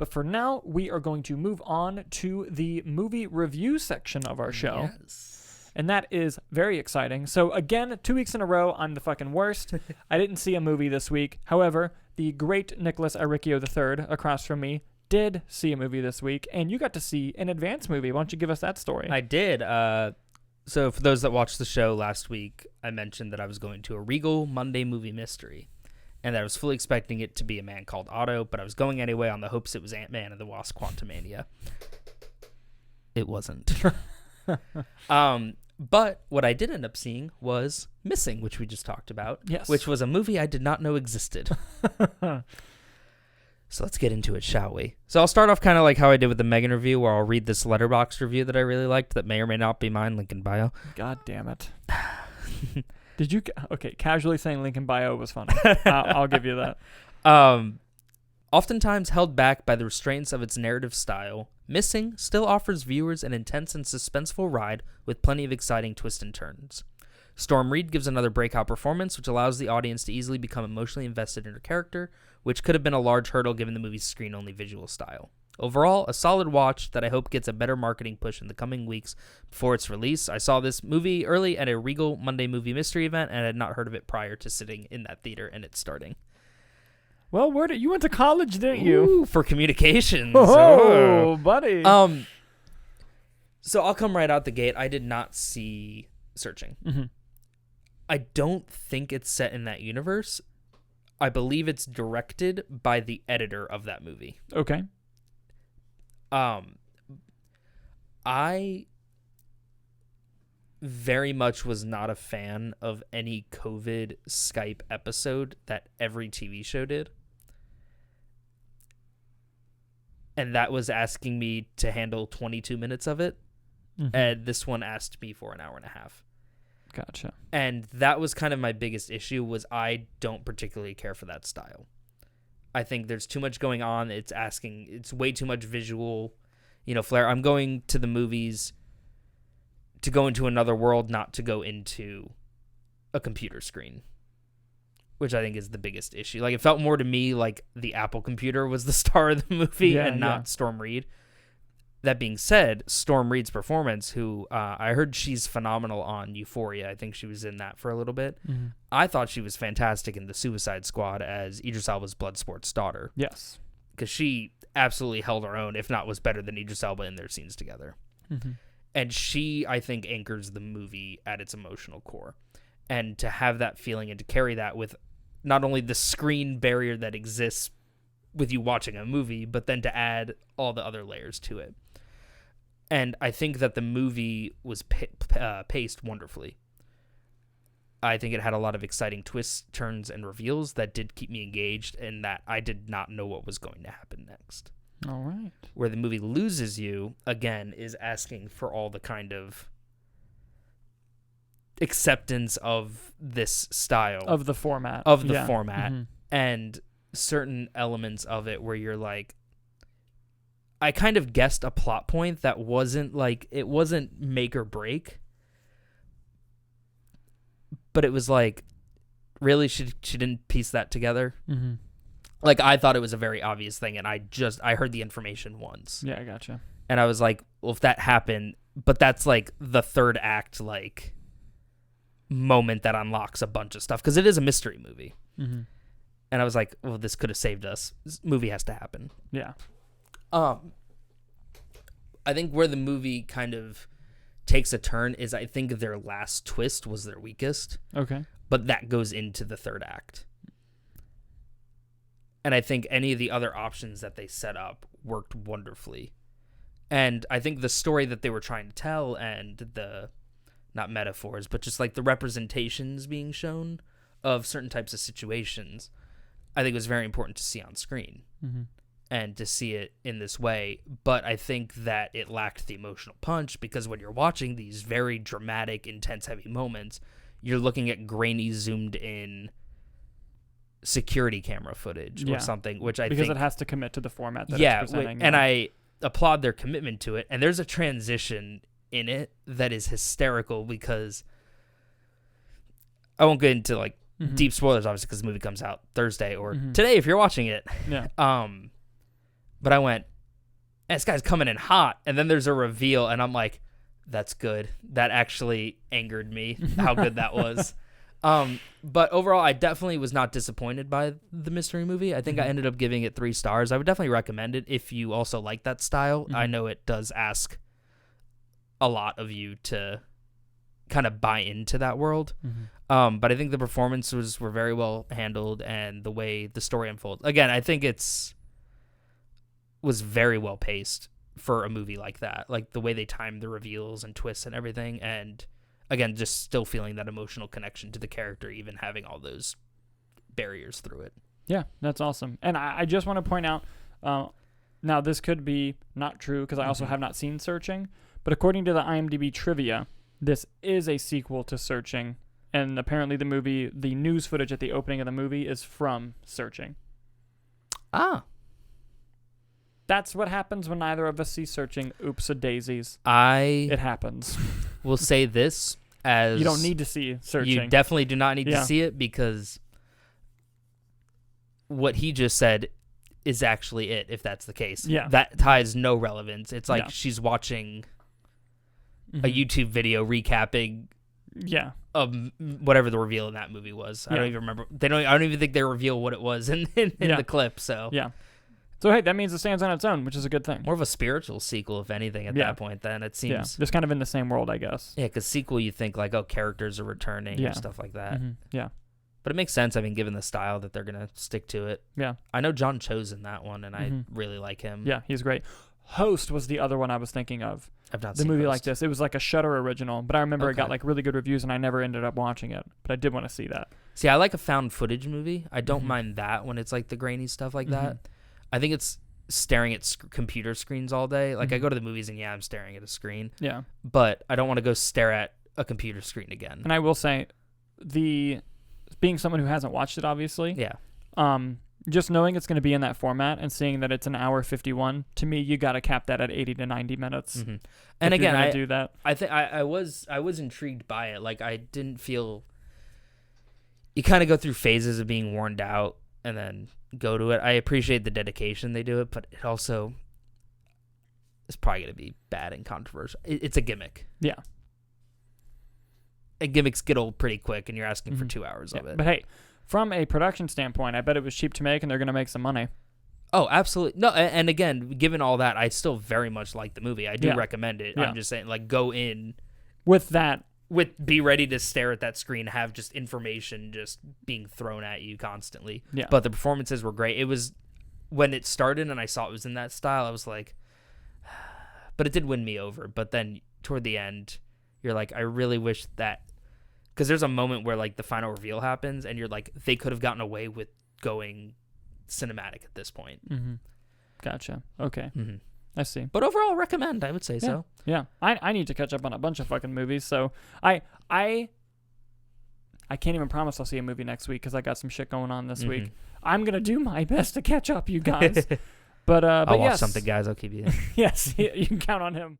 But for now, we are going to move on to the movie review section of our show. Yes. And that is very exciting. So again, 2 weeks in a row, I'm the fucking worst. I didn't see a movie this week. However, the great Nicholas Arricchio III across from me did see a movie this week, and you got to see an advance movie. Why don't you give us that story? I did. So for those that watched the show last week, I mentioned that I was going to a Regal Monday movie mystery, and that I was fully expecting it to be A Man Called Otto, but I was going anyway on the hopes it was Ant-Man and the Wasp: Quantumania. It wasn't. But what I did end up seeing was Missing, which we just talked about. Yes. Which was a movie I did not know existed. So let's get into it, shall we? So I'll start off kind of like how I did with the Megan review, where I'll read this Letterboxd review that I really liked that may or may not be mine, link in bio. God damn it. Did you... Okay, casually saying link in bio was funny. I'll give you that. Oftentimes held back by the restraints of its narrative style, Missing still offers viewers an intense and suspenseful ride with plenty of exciting twists and turns. Storm Reid gives another breakout performance, which allows the audience to easily become emotionally invested in her character, which could have been a large hurdle given the movie's screen-only visual style. Overall, a solid watch that I hope gets a better marketing push in the coming weeks before its release. I saw this movie early at a Regal Monday Movie Mystery event and had not heard of it prior to sitting in that theater and it starting. Well, you went to college, didn't you? Ooh, for communications. Oh, buddy. So I'll come right out the gate. I did not see Searching. Mm-hmm. I don't think it's set in that universe. I believe it's directed by the editor of that movie. Okay. I very much was not a fan of any COVID Skype episode that every TV show did. And that was asking me to handle 22 minutes of it. Mm-hmm. And this one asked me for an hour and a half. Gotcha. And that was kind of my biggest issue, was I don't particularly care for that style. I think there's too much going on. It's way too much visual, flair. I'm going to the movies to go into another world, not to go into a computer screen, which I think is the biggest issue. Like, it felt more to me like the Apple computer was the star of the movie and not Storm Reid. That being said, Storm Reid's performance, who I heard she's phenomenal on Euphoria. I think she was in that for a little bit. Mm-hmm. I thought she was fantastic in The Suicide Squad as Idris Elba's Bloodsport's daughter. Yes. Because she absolutely held her own, if not was better than Idris Elba in their scenes together. Mm-hmm. And she, I think, anchors the movie at its emotional core. And to have that feeling and to carry that with not only the screen barrier that exists with you watching a movie, but then to add all the other layers to it. And I think that the movie was paced wonderfully. I think it had a lot of exciting twists, turns, and reveals that did keep me engaged, and that I did not know what was going to happen next. All right. Where the movie loses you, again, is asking for all the kind of acceptance of this style. Of the format. Mm-hmm. And certain elements of it where you're like, I kind of guessed a plot point that wasn't make or break, but it was like, really, she didn't piece that together. Mm-hmm. Like, I thought it was a very obvious thing, and I heard the information once. Yeah, I gotcha. And I was like, well, if that happened, but that's like the third act, like, moment that unlocks a bunch of stuff, because it is a mystery movie. Mm-hmm. And I was like, well, this could have saved us. This movie has to happen. Yeah. I think where the movie kind of takes a turn is I think their last twist was their weakest. Okay. But that goes into the third act. And I think any of the other options that they set up worked wonderfully. And I think the story that they were trying to tell and the, not metaphors, but just like the representations being shown of certain types of situations, I think it was very important to see on screen. Mm-hmm. And to see it in this way. But I think that it lacked the emotional punch, because when you're watching these very dramatic, intense, heavy moments, you're looking at grainy, zoomed in security camera footage or something, which I think... Because it has to commit to the format that it's presenting. And I applaud their commitment to it. And there's a transition in it that is hysterical, because I won't get into like deep spoilers, obviously, because the movie comes out Thursday or today if you're watching it. Yeah. But I went, this guy's coming in hot. And then there's a reveal, and I'm like, that's good. That actually angered me, how good that was. But overall, I definitely was not disappointed by the mystery movie. I think I ended up giving it 3 stars. I would definitely recommend it if you also like that style. I know it does ask a lot of you to kind of buy into that world. But I think the performances were very well handled, and the way the story unfolds. Again, I think was very well paced for a movie like that. Like the way they timed the reveals and twists and everything, and again, just still feeling that emotional connection to the character, even having all those barriers through it. Yeah, that's awesome. And I just want to point out, now this could be not true because I also have not seen Searching, but according to the IMDb trivia, this is a sequel to Searching, and apparently the news footage at the opening of the movie is from Searching. Ah. That's what happens when neither of us see Searching. Oops-a-daisies. It happens. Will say this as... You don't need to see Searching. You definitely do not need to see it, because what he just said is actually it, if that's the case. Yeah. That ties no relevance. It's like she's watching a YouTube video recapping whatever the reveal in that movie was. I don't even remember. I don't even think they reveal what it was in the clip. So So hey, that means it stands on its own, which is a good thing. More of a spiritual sequel, if anything, at that point. Then it seems just kind of in the same world, I guess. Yeah, because sequel, you think like, oh, characters are returning and stuff like that. Yeah. But it makes sense, I mean, given the style that they're gonna stick to it. Yeah. I know John Cho's in that one, and I really like him. Yeah, he's great. Host was the other one I was thinking of. I've not the seen movie Host. Like this. It was like a Shudder original, but I remember it got like really good reviews, and I never ended up watching it. But I did want to see that. See, I like a found footage movie. I don't mind that when it's like the grainy stuff like that. I think it's staring at computer screens all day. Like I go to the movies and I'm staring at a screen. Yeah. But I don't want to go stare at a computer screen again. And I will say, being someone who hasn't watched it, obviously. Yeah. Just knowing it's going to be in that format and seeing that it's an hour 51, to me, you got to cap that at 80 to 90 minutes. And again, I do that. I think I was intrigued by it. Like I didn't feel. You kind of go through phases of being worn out and then go to it. I appreciate the dedication they do it, but it also is probably going to be bad and controversial. It's a gimmick. Yeah. And gimmicks get old pretty quick, and you're asking for 2 hours of it. But hey, from a production standpoint, I bet it was cheap to make, and they're going to make some money. Oh, absolutely. No, and again, given all that, I still very much like the movie. I do recommend it. I'm just saying, like, go in with that. Be ready to stare at that screen, have just information just being thrown at you constantly. Yeah. But the performances were great. It was, when it started and I saw it was in that style, I was like, but it did win me over. But then toward the end, you're like, I really wish that, because there's a moment where like the final reveal happens and you're like, they could have gotten away with going cinematic at this point. Gotcha. Okay. I see. But overall, recommend, I would say so. Yeah. I need to catch up on a bunch of fucking movies, so I can't even promise I'll see a movie next week because I got some shit going on this week. I'm going to do my best to catch up, you guys. But I'll watch yes. something, guys. I'll keep you in. Yes, you can count on him.